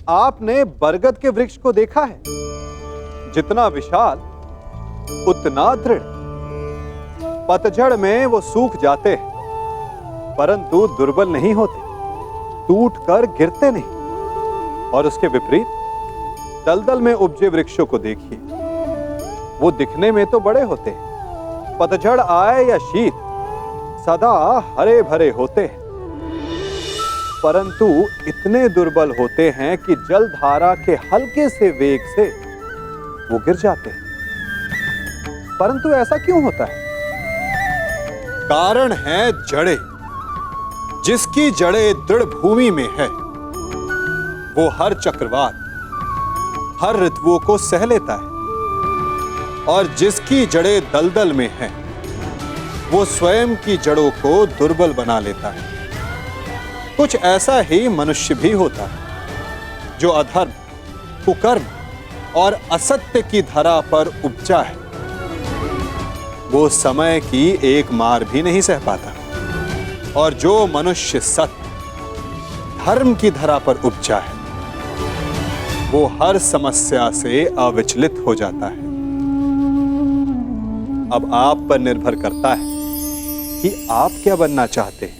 आपने बरगद के वृक्ष को देखा है? जितना विशाल उतना दृढ़। पतझड़ में वो सूख जाते हैं, परंतु दुर्बल नहीं होते, टूटकर गिरते नहीं। और उसके विपरीत दलदल में उपजे वृक्षों को देखिए, वो दिखने में तो बड़े होते हैं, पतझड़ आए या शीत सदा हरे भरे होते हैं, परंतु इतने दुर्बल होते हैं कि जलधारा के हल्के से वेग से वो गिर जाते हैं। परंतु ऐसा क्यों होता है? कारण है जड़ें। जिसकी जड़ें दृढ़ भूमि में है, वो हर चक्रवात, हर ऋतुओं को सह लेता है, और जिसकी जड़ें दलदल में है, वो स्वयं की जड़ों को दुर्बल बना लेता है। कुछ ऐसा ही मनुष्य भी होता है, जो अधर्म, कुकर्म और असत्य की धरा पर उपजा है। वो समय की एक मार भी नहीं सह पाता, और जो मनुष्य सत्य, धर्म की धरा पर उपजा है, वो हर समस्या से अविचलित हो जाता है। अब आप पर निर्भर करता है कि आप क्या बनना चाहते हैं।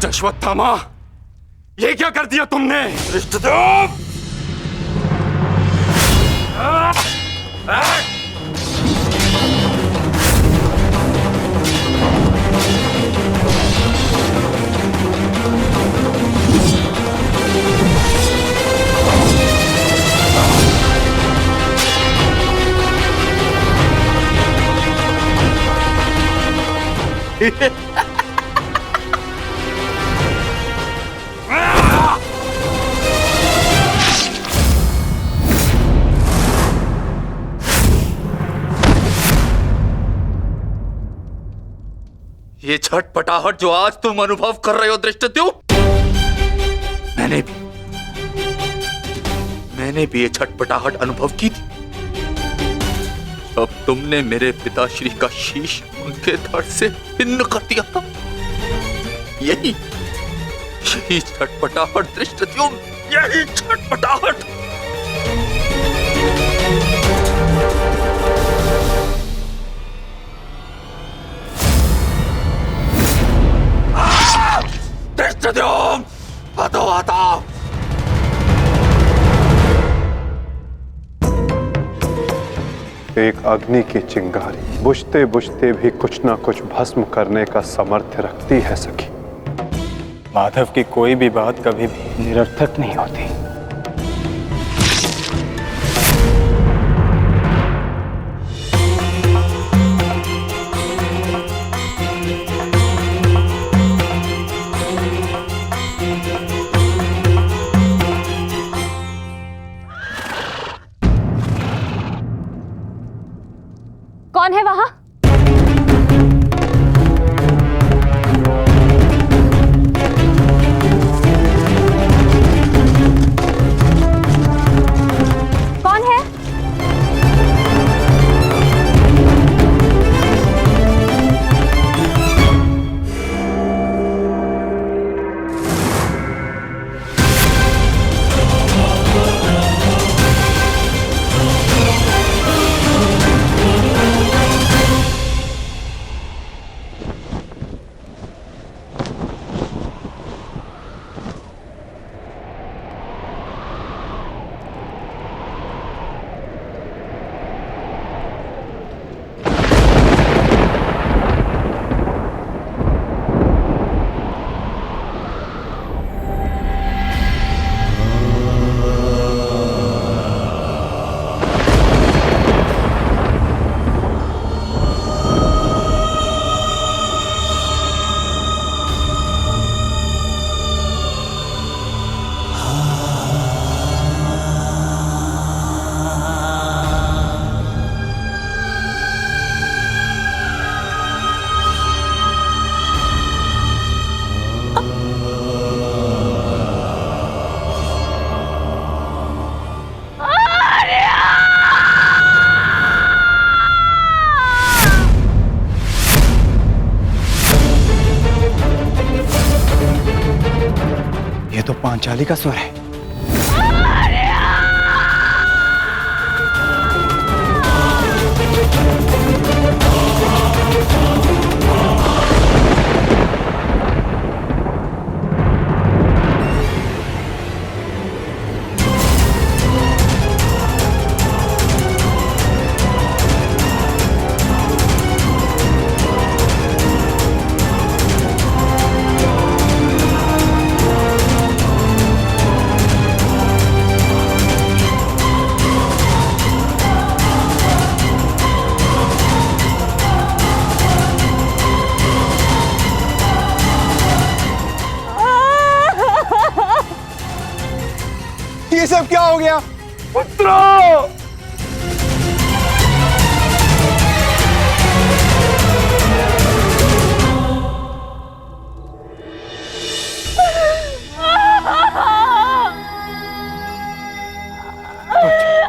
अश्वत्थामा, ये क्या कर दिया तुमने? धृष्टद्युम्न! ये छटपटाहट जो आज तुम अनुभव कर रहे हो धृष्टद्युम्न, मैंने भी ये छटपटाहट अनुभव की थी जब तुमने मेरे पिताश्री का शीश उनके धड़ से भिन्न कर दिया था। यही छटपटाहट धृष्टद्युम्न, यही छटपटाहट। धृष्टद्युम्न, बताओ। एक अग्नि की चिंगारी बुझते बुझते भी कुछ ना कुछ भस्म करने का सामर्थ्य रखती है सखी। माधव की कोई भी बात कभी भी निरर्थक नहीं होती। कौन है वहां? तो पांचाली का स्वर है। ये सब क्या हो गया? पुत्रो!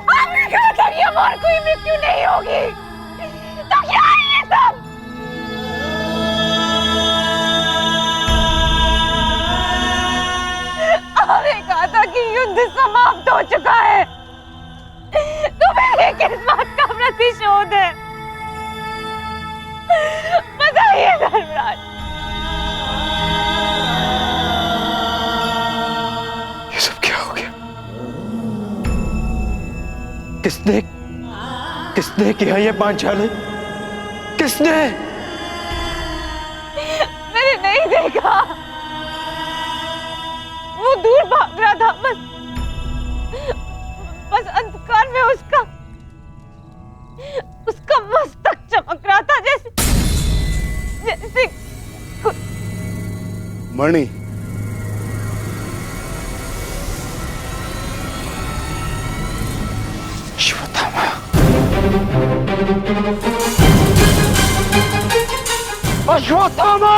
आपने कहा था कि हमारी कोई मृत्यु नहीं होगी, तो क्या है ये सब? आपने कहा था कि युद्ध समाप्त हो चुका है, तो मेरे किस बात का प्रतिशोध है? बताइए धर्मराज। ये सब क्या हो गया? किसने किया ये पांचाली? किसने? मैंने नहीं देखा, वो दूर भाग रहा था, बस अंधकार में उसका मस्तक चमक रहा था, जैसे मणि, अश्वत्थामा! अश्वत्थामा!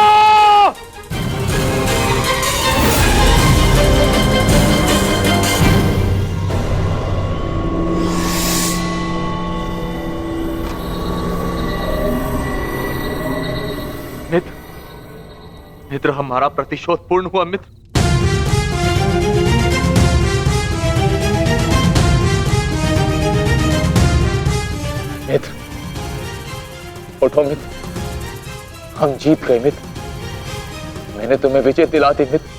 मित्र, हमारा प्रतिशोध पूर्ण हुआ मित्र। मित्र, उठो मित्र, हम जीत गए मित्र। मैंने तुम्हें विजय दिला दी मित्र।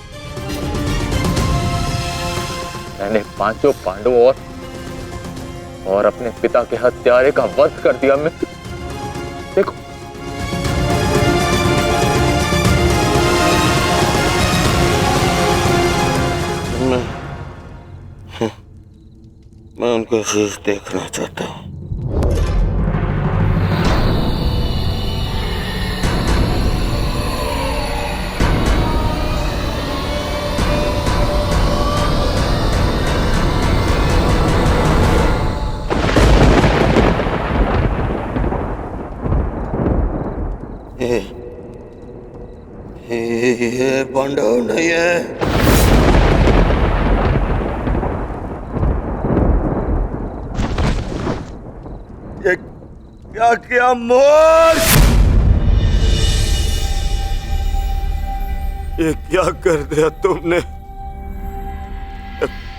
मैंने पांचों पांडवों और अपने पिता के हत्यारे का वध कर दिया मित्र। देखो, मैं उनका शीश देखना चाहता हूँ। ये पांडव नहीं है। ये क्या किया मूर्ख? ये क्या कर दिया तुमने? ये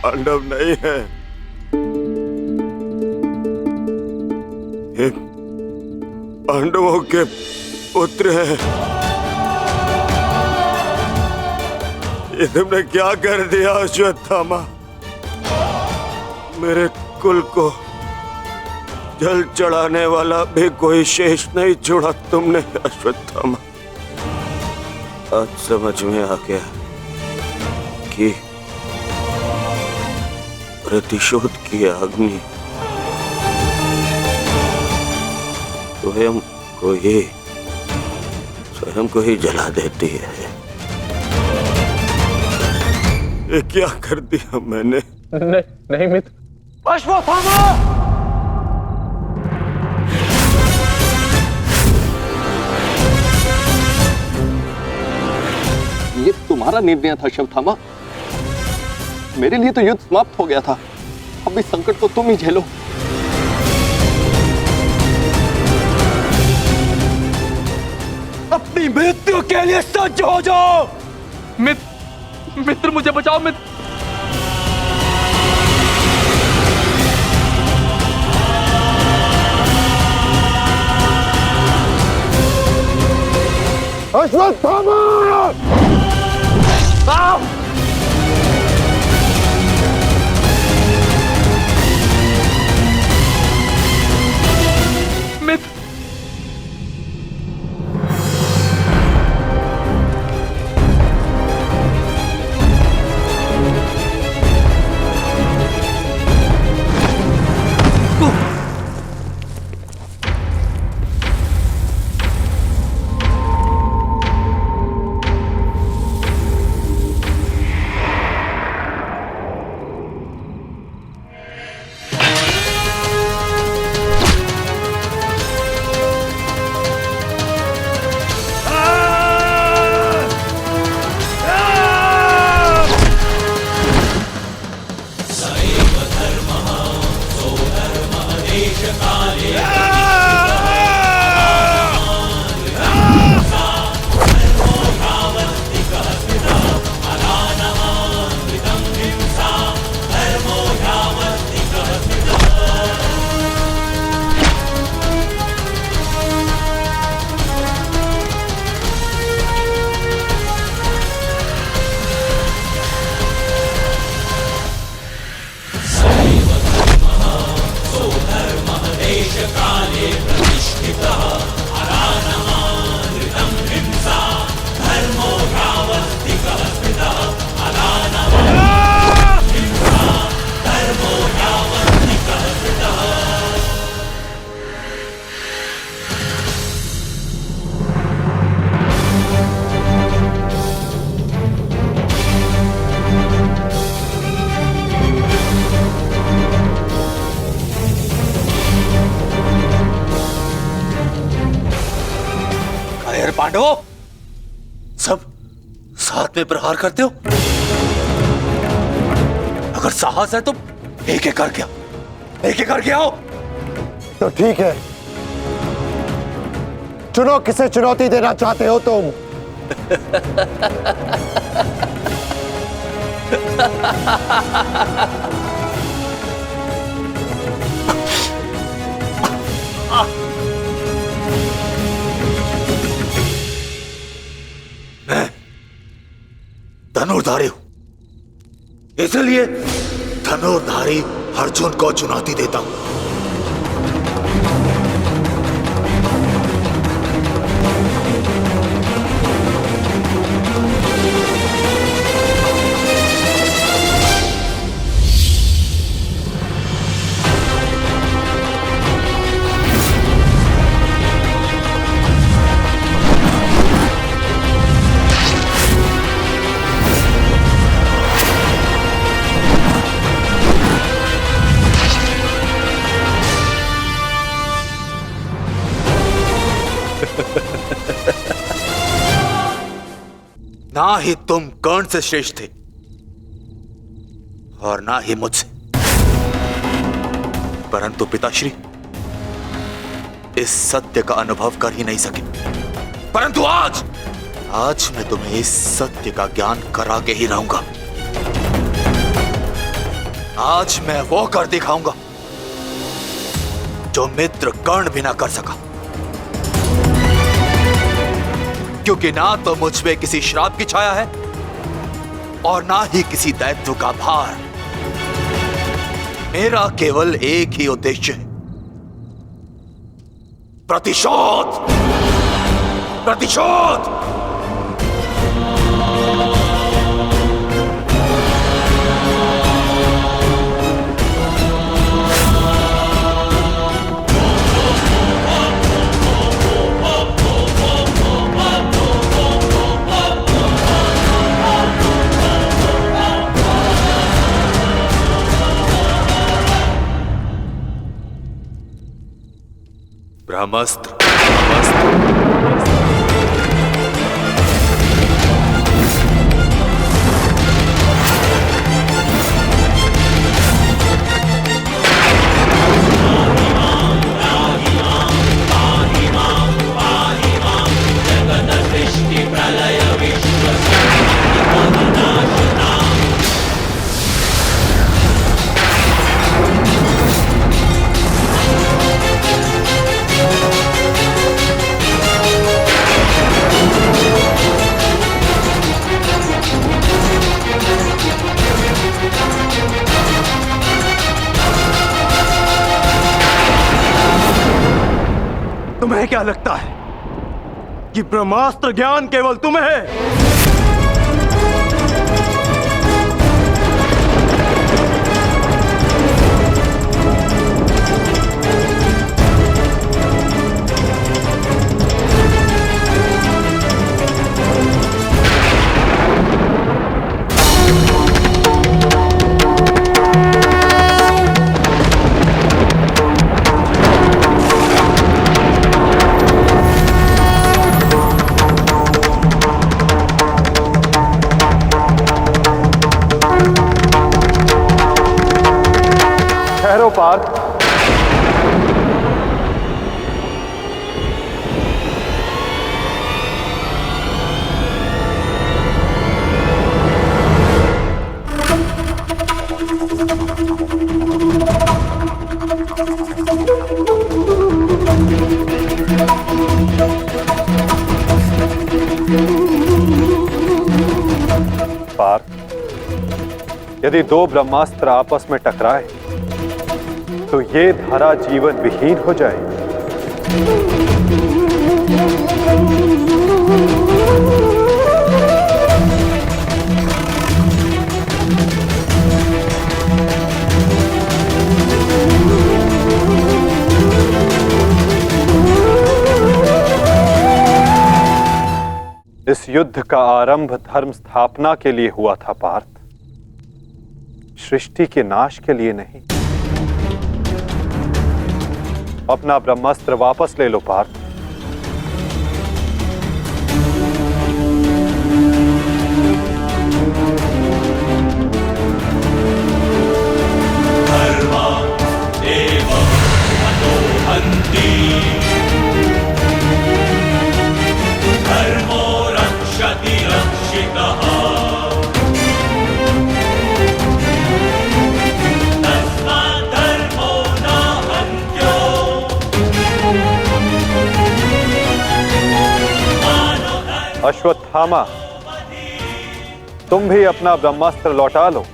पांडव नहीं है, ये पांडवों के पुत्र हैं। ये तुमने क्या कर दिया अश्वत्थामा? मेरे कुल को जल चढ़ाने वाला भी कोई शेष नहीं छोड़ा तुमने अश्वत्थामा। आज समझ में आ गया कि प्रतिशोध की अग्नि स्वयं को ही जला देती है। ये क्या कर दिया मैंने? नहीं मित्र। अश्वत्थामा! ये तुम्हारा निर्णय था अश्वत्थामा। मेरे लिए तो युद्ध समाप्त हो गया था। अब इस संकट को तुम ही झेलो। अपनी मृत्यु के लिए सज्ज हो जाओ। मित्र मुझे बचाओ मित्र। अश्वत्थामा! मित्र पांडवों, सब साथ में प्रहार करते हो? अगर साहस है तो एक एक करके आओ। तो ठीक है, चुनो किसे चुनौती देना चाहते हो तुम। मैं धनुर्धारी हूं, इसलिए धनुर्धारी अर्जुन को चुनौती देता हूं। ना ही तुम कर्ण से श्रेष्ठ थे और ना ही मुझसे, परंतु पिताश्री इस सत्य का अनुभव कर ही नहीं सके। परंतु आज मैं तुम्हें इस सत्य का ज्ञान करा के ही रहूंगा। आज मैं वो कर दिखाऊंगा जो मित्र कर्ण भी ना कर सका, क्योंकि ना तो मुझ पे किसी श्राप की छाया है और ना ही किसी दैत्य का भार। मेरा केवल एक ही उद्देश्य है, प्रतिशोध। प्रतिशोध। ब्रह्मास्त्र। प्रलय विश्व तुम्हें क्या लगता है कि ब्रह्मास्त्र ज्ञान केवल तुम्हें है? ठहरो पार्थ। पार्थ, यदि दो ब्रह्मास्त्र आपस में टकराए तो ये धारा जीवन विहीन हो जाएगी। इस युद्ध का आरंभ धर्म स्थापना के लिए हुआ था पार्थ, सृष्टि के नाश के लिए नहीं। अपना ब्रह्मास्त्र वापस ले लो पार्थ। अश्वत्थामा, तुम भी अपना ब्रह्मास्त्र लौटा लो।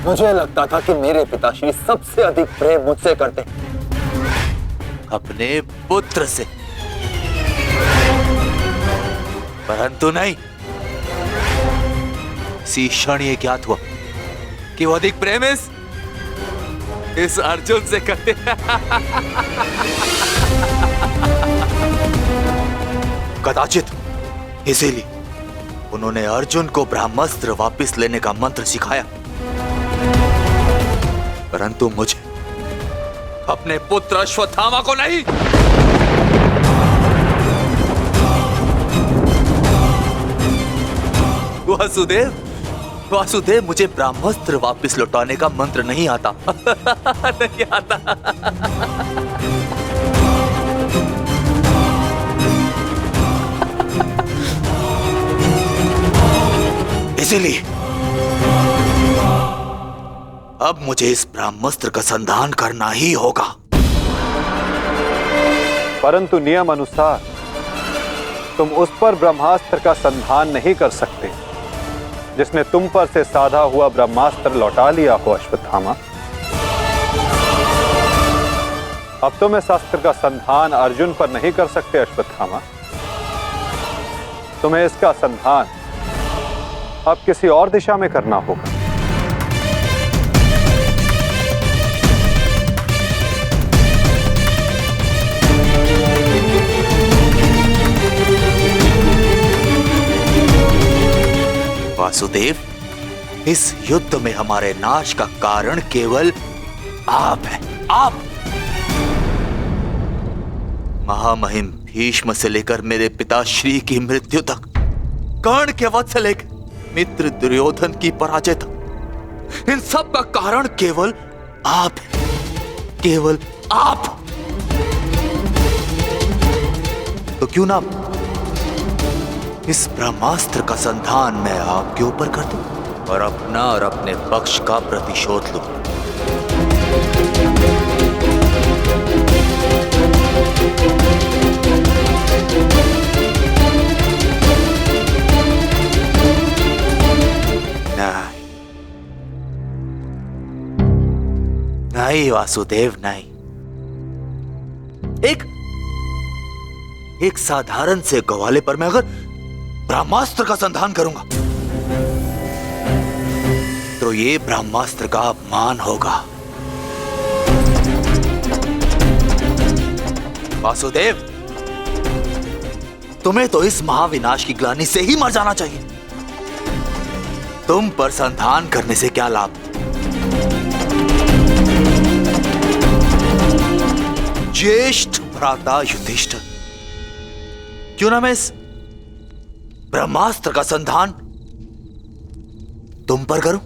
मुझे लगता था कि मेरे पिताश्री सबसे अधिक प्रेम मुझसे करते, अपने पुत्र से, परंतु नहीं। इसी क्षण ये ज्ञात हुआ कि वो अधिक प्रेम इस अर्जुन से करते। कदाचित इसीलिए उन्होंने अर्जुन को ब्रह्मास्त्र वापस लेने का मंत्र सिखाया, परंतु मुझे, अपने पुत्र अश्वत्थामा को नहीं। वासुदेव, मुझे ब्रह्मास्त्र वापस लौटाने का मंत्र नहीं आता। नहीं आता। इसीलिए अब मुझे इस ब्रह्मास्त्र का संधान करना ही होगा। परंतु नियम अनुसार तुम उस पर ब्रह्मास्त्र का संधान नहीं कर सकते जिसने तुम पर से साधा हुआ ब्रह्मास्त्र लौटा लिया हो अश्वत्थामा। अब तुम इस अस्त्र का संधान अर्जुन पर नहीं कर सकते अश्वत्थामा। तुम्हें इसका संधान अब किसी और दिशा में करना होगा। वासुदेव, इस युद्ध में हमारे नाश का कारण केवल आप हैं। आप, महामहिम भीष्म से लेकर मेरे पिताश्री की मृत्यु तक, कर्ण के वध से लेकर मित्र दुर्योधन की पराजय तक, इन सब का कारण केवल आप हैं। केवल आप। तो क्यों ना इस ब्रह्मास्त्र का संधान मैं आपके ऊपर कर दूं और अपना और अपने पक्ष का प्रतिशोध लूं। नहीं वासुदेव, नहीं। एक साधारण से ग्वाले पर मैं अगर ब्रह्मास्त्र का संधान करूंगा तो ये ब्रह्मास्त्र का अपमान होगा। वासुदेव, तुम्हें तो इस महाविनाश की ग्लानि से ही मर जाना चाहिए। तुम पर संधान करने से क्या लाभ? ज्येष्ठ भ्राता युधिष्ठिर, क्यों ना मैं इस ब्रह्मास्त्र का संधान तुम पर करूं?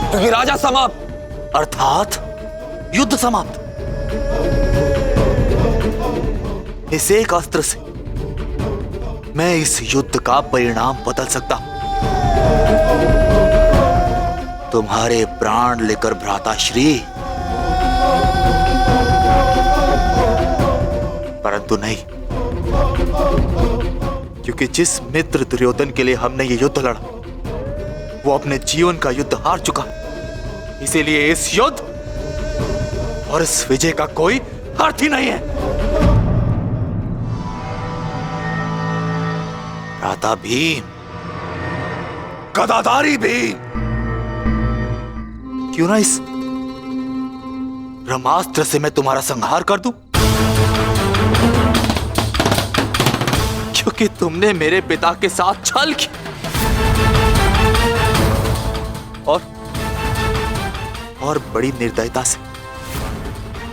क्योंकि राजा समाप्त, अर्थात युद्ध समाप्त। इस एक अस्त्र से मैं इस युद्ध का परिणाम बदल सकता हूं। तुम्हारे प्राण लेकर भ्राताश्री, परंतु नहीं, क्योंकि जिस मित्र दुर्योधन के लिए हमने ये युद्ध लड़ा वो अपने जीवन का युद्ध हार चुका है। इसीलिए इस युद्ध और इस विजय का कोई अर्थ ही नहीं है। भ्राता भीम, गदाधारी भीम, क्यों ना इस ब्रह्मास्त्र से मैं तुम्हारा संहार कर दूं? क्योंकि तुमने मेरे पिता के साथ छल किया और बड़ी निर्दयता से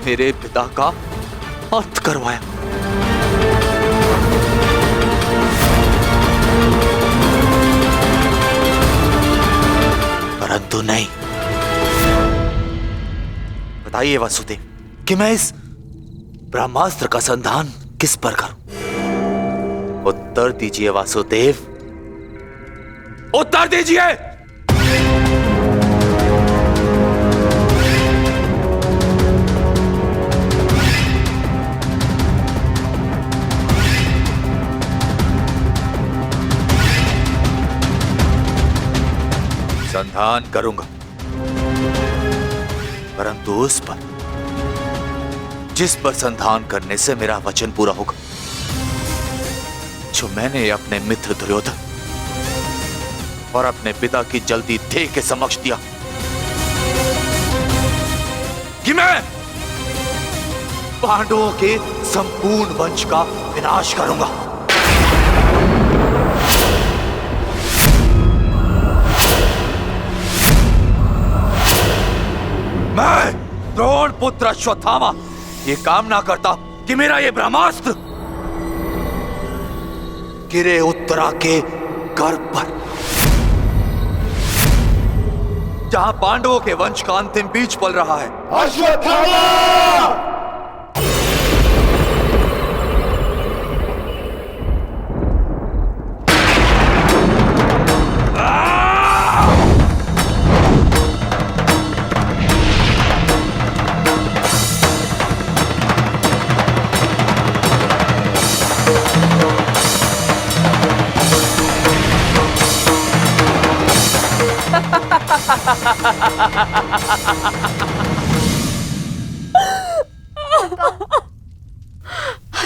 मेरे पिता का अंत करवाया। परंतु नहीं। बताइए वासुदेव कि मैं इस ब्रह्मास्त्र का संधान किस पर करूं? उत्तर दीजिए वासुदेव, उत्तर दीजिए। संधान करूंगा, परंतु उस पर जिस पर संधान करने से मेरा वचन पूरा होगा, जो मैंने अपने मित्र दुर्योधन और अपने पिता की जल्दी देह के समक्ष दिया कि मैं पांडवों के संपूर्ण वंश का विनाश करूंगा। मैं द्रोण पुत्र अश्वत्थामा ये कामना करता कि मेरा ये ब्रह्मास्त्र गिरे उत्तरा के गर्भ पर, जहां पांडवों के वंश का अंतिम बीज पल रहा है। अश्वत्थामा!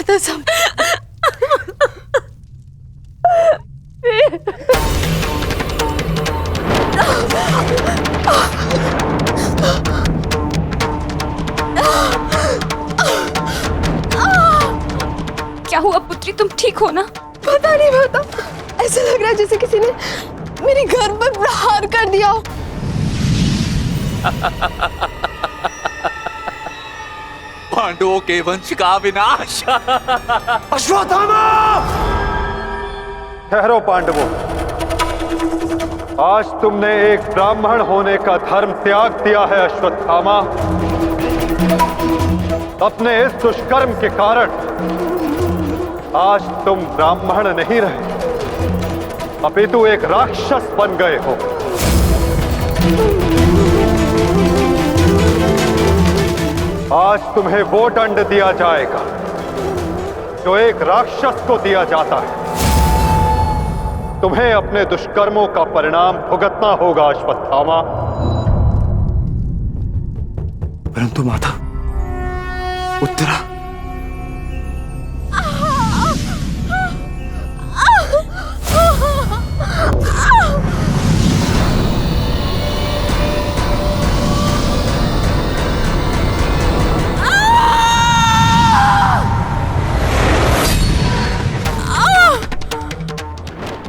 तो सब क्या हुआ पुत्री, तुम ठीक हो ना? पता नहीं माता, ऐसा लग रहा है जैसे किसी ने मेरे घर पर प्रहार कर दिया हो। पांडवों के वंश का विनाश। अश्वत्थामा! ठहरो पांडवों, आज तुमने एक ब्राह्मण होने का धर्म त्याग दिया है अश्वत्थामा। अपने इस दुष्कर्म के कारण आज तुम ब्राह्मण नहीं रहे, अपितु एक राक्षस बन गए हो। आज तुम्हें वो दंड दिया जाएगा जो एक राक्षस को दिया जाता है। तुम्हें अपने दुष्कर्मों का परिणाम भुगतना होगा अश्वत्थामा। परंतु माता, उत्तरा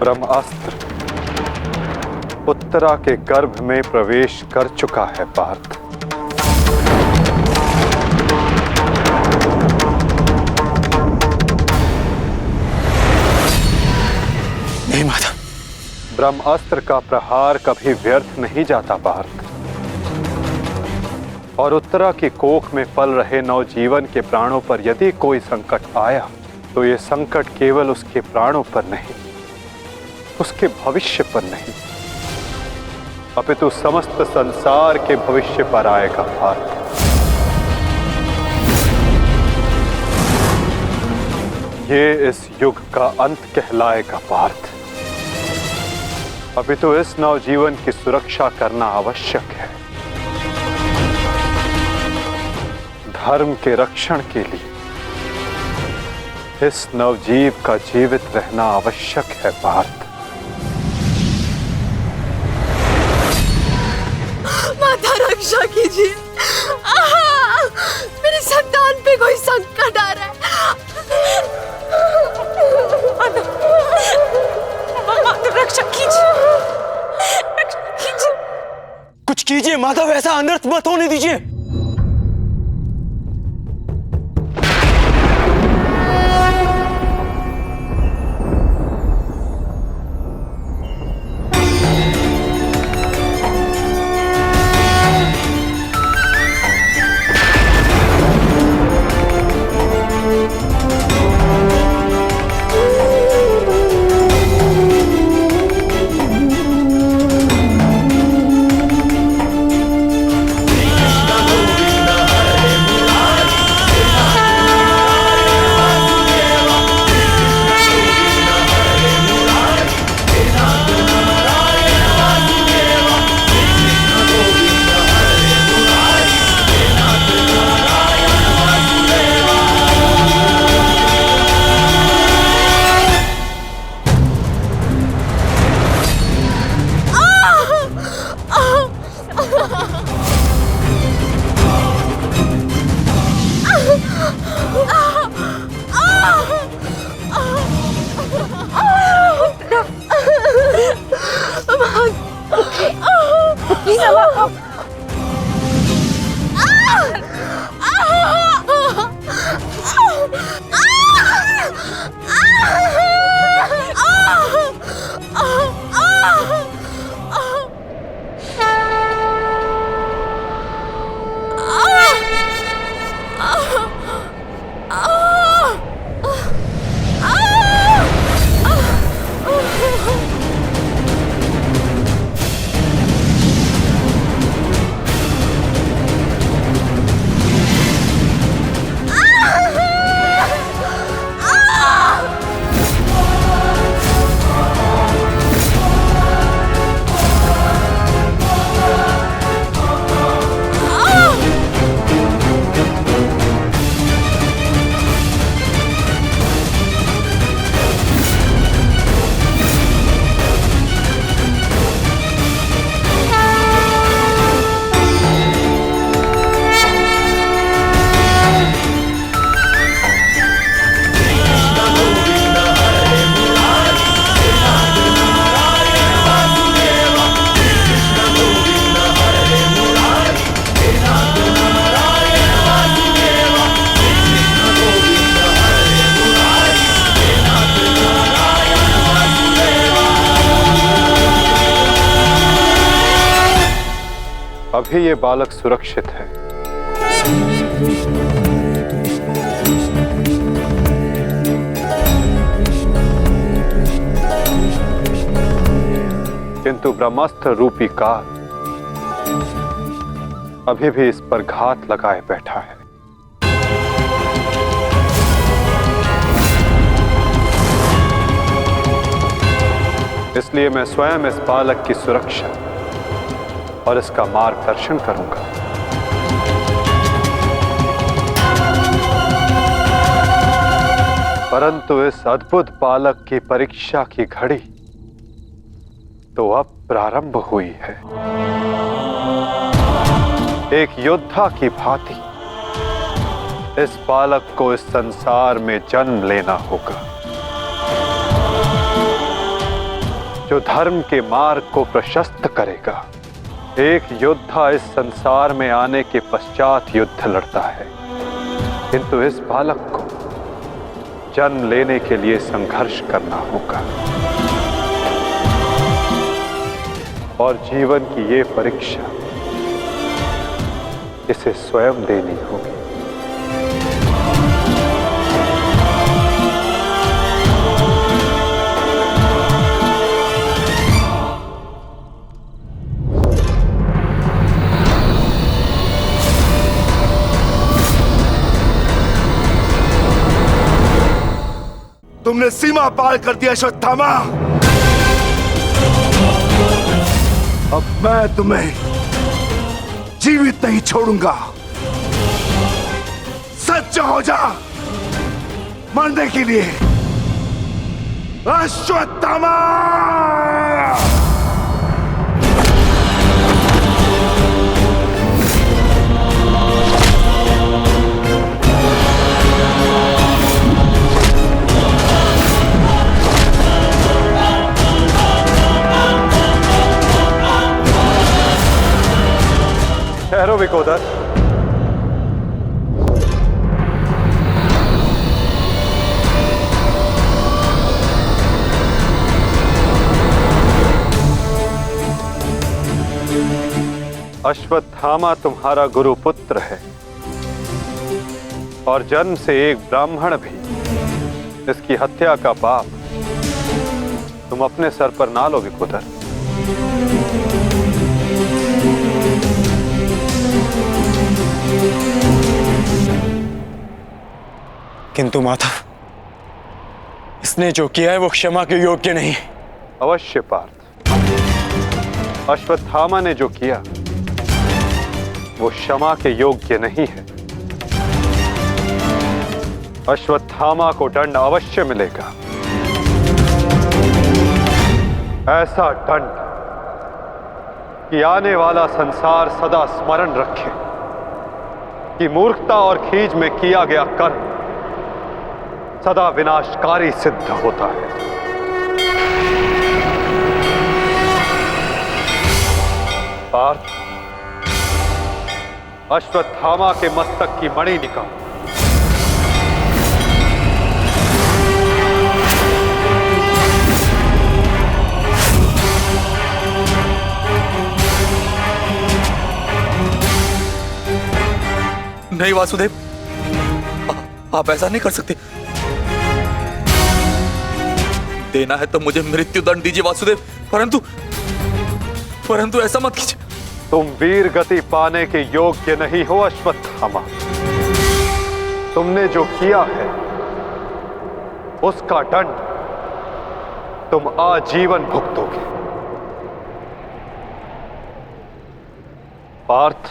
ब्रह्मास्त्र उत्तरा के गर्भ में प्रवेश कर चुका है पार्थ। नहीं माता, ब्रह्मास्त्र का प्रहार कभी व्यर्थ नहीं जाता पार्थ। और उत्तरा की कोख में पल रहे नवजीवन के प्राणों पर यदि कोई संकट आया तो ये संकट केवल उसके प्राणों पर नहीं, उसके भविष्य पर नहीं, अपितु समस्त संसार के भविष्य पर आएगा पार्थ। ये इस युग का अंत कहलाएगा पार्थ। अपितु इस नवजीवन की सुरक्षा करना आवश्यक है। धर्म के रक्षण के लिए इस नवजीव का जीवित रहना आवश्यक है पार्थ। माता रक्षा कीजिए, मेरी संतान पे कोई संकट आ रहा है। माता रक्षा कीजिए, रक्षा कीजिए। कुछ कीजिए माता, वैसा अनर्थ मत होने दीजिए। भी ये बालक सुरक्षित है। किंतु ब्रह्मास्त्र रूपी काल अभी भी इस पर घात लगाए बैठा है। इसलिए मैं स्वयं इस बालक की सुरक्षा और इसका मार्गदर्शन करूंगा। परंतु इस अद्भुत बालक की परीक्षा की घड़ी तो अब प्रारंभ हुई है। एक योद्धा की भांति इस बालक को इस संसार में जन्म लेना होगा, जो धर्म के मार्ग को प्रशस्त करेगा। एक योद्धा इस संसार में आने के पश्चात युद्ध लड़ता है, किंतु इस बालक को जन्म लेने के लिए संघर्ष करना होगा और जीवन की ये परीक्षा इसे स्वयं देनी होगी। तुमने सीमा पार कर दिया अश्वत्थामा। अब मैं तुम्हें जीवित नहीं छोड़ूंगा। सच्चा हो जा मरने के लिए अश्वत्थामा। ठहरो विकोदर। अश्वत्थामा तुम्हारा गुरुपुत्र है और जन्म से एक ब्राह्मण भी। इसकी हत्या का पाप तुम अपने सर पर ना लो विकोदर। किंतु माधव, इसने जो किया है वो क्षमा के योग्य नहीं। अवश्य पार्थ, अश्वत्थामा ने जो किया वो क्षमा के योग्य नहीं है। अश्वत्थामा को दंड अवश्य मिलेगा, ऐसा दंड कि आने वाला संसार सदा स्मरण रखे कि मूर्खता और खीज में किया गया कर्म सदा विनाशकारी सिद्ध होता है। पार्थ, अश्वत्थामा के मस्तक की मणि निकाल। नहीं वासुदेव, आप ऐसा नहीं कर सकते। देना है तो मुझे मृत्युदंड दीजिए वासुदेव, परंतु ऐसा मत कीजिए। तुम वीर गति पाने के योग्य नहीं हो अश्वत्थामा। तुमने जो किया है उसका दंड तुम आजीवन भुगतोगे। पार्थ,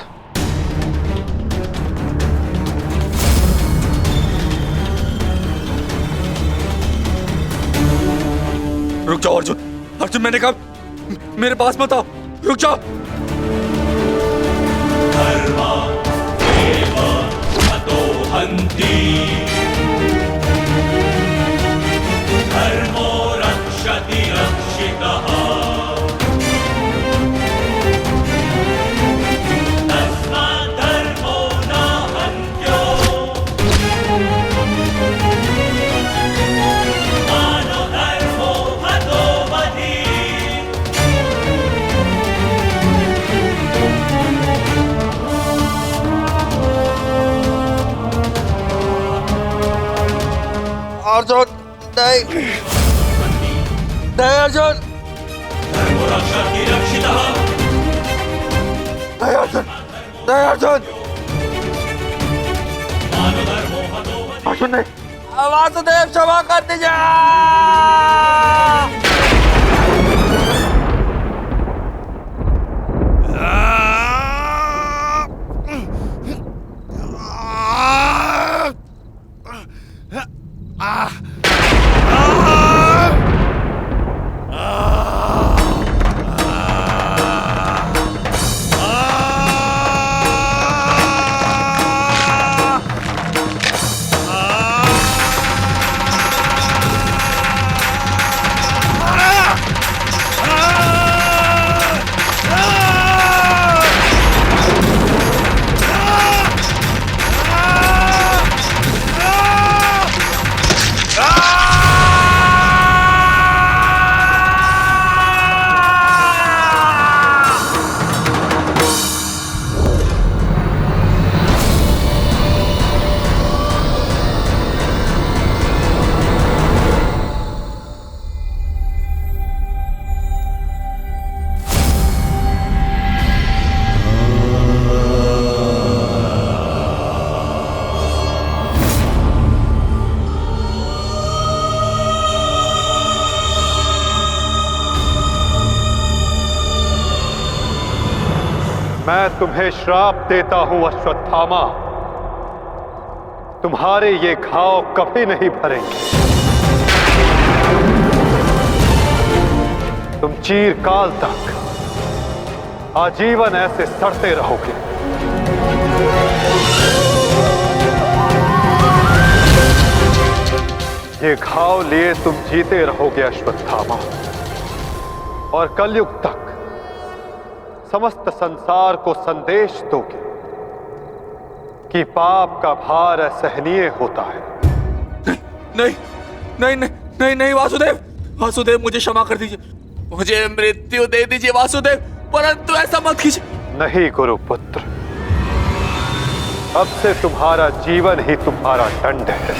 रुक जाओ अर्जुन, मैंने कहा मेरे पास मत आओ, रुक जाओ। धर्मो रक्षति रक्षितः। तस्मात् धर्मो न हन्त्यो। मानो धर्मो हतो वधि। अर्जुन नहीं नहीं अर्जुन धर्मरक्षति रक्षितः नहीं अर्जुन नहीं अर्जुन मानधर्मो हतो अर्जुन नहीं वासुदेव क्षमा कर दीजिए मैं तुम्हें श्राप देता हूं अश्वत्थामा, तुम्हारे ये घाव कभी नहीं भरेंगे। तुम चीरकाल तक आजीवन ऐसे सड़ते रहोगे। ये घाव लिए तुम जीते रहोगे अश्वत्थामा, और कलयुग तक समस्त संसार को संदेश दोगे कि पाप का भार असहनीय होता है। नहीं नहीं नहीं नहीं नहीं वासुदेव वासुदेव मुझे क्षमा कर दीजिए, मुझे मृत्यु दे दीजिए वासुदेव, परंतु ऐसा मत कीजिए। नहीं गुरुपुत्र, अब से तुम्हारा जीवन ही तुम्हारा दंड है।